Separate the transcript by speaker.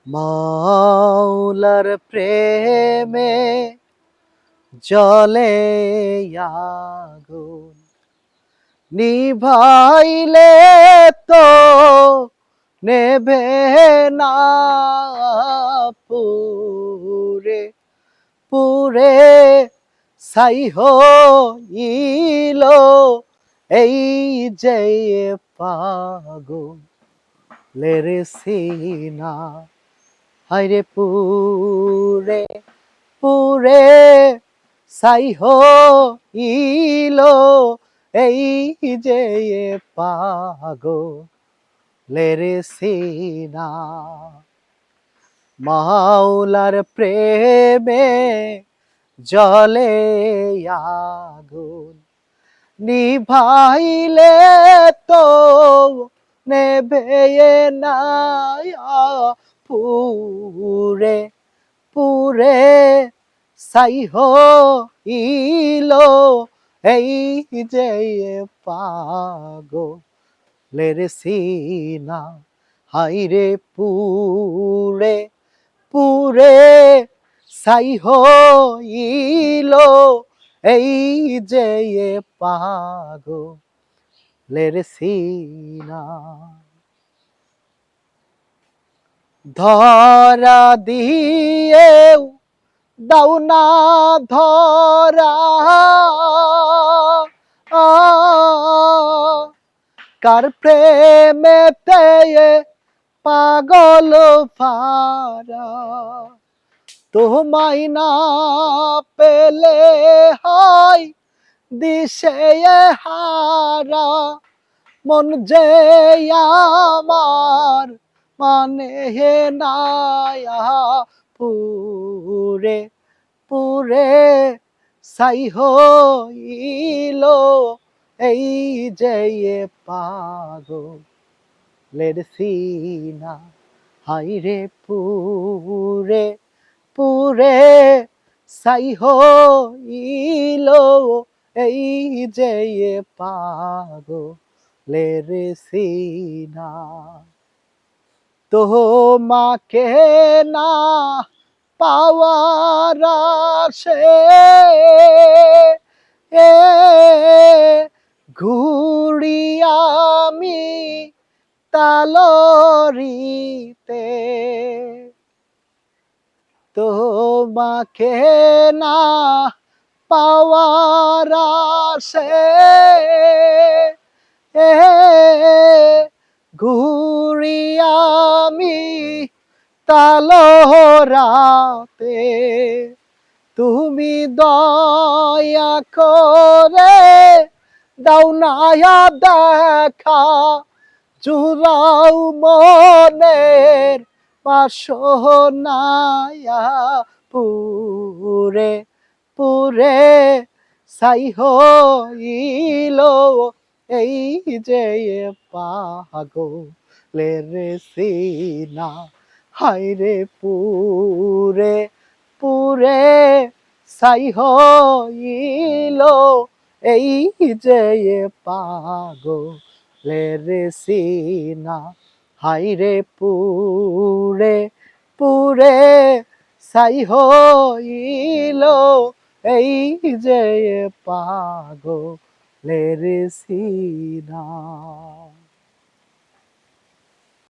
Speaker 1: মাওলার প্রেমে জ্বলে আগুন, নিভাইলে তো নেভে না, পুরে পুরে ছাই হইল এই যে পাগলের সিনা। হায়রে পুরে পুরে ছাই হইল এই যে পাগলের সিনা। মাওলার প্রেমে জ্বলে আগুন, নিভাইলে তো নেবে না, পুরে পুরে ছাই হইল এই যে পাগলের সিনা। হায়রে পুরে পুরে ছাই হইল এই যে পাগলের সিনা। ধরা দিয়েও দাও না ধরা, কার প্রেমেতে পাগল ফারা। তোমায় না পেলে হয় দিশে হারা, মন যে আমার মানে হে নায়া, পুরে পুরে ছাই হইল এই যে পাগলের সিনা। হায়রে পুরে পুরে ছাই হইল এই যে পাগলের সিনা। তোমাকে না পাওয়ার আশে এ ঘুরি আমি তালরিতে, তোমাকে না পাওয়ার আশে ঘুরি আমি তালরাতে। তুমি দয়া করে দাও না দেখা, জুড়াও মনের বাসনায়া, পুরে পুরে ছাই হইল এই যে পাগলের সিনা। হায়রে পুরে পুরে ছাই হইল এই যে পাগলের সিনা। হায়রে পুরে পুরে ছাই হইল এই যে পাগলের সিনা।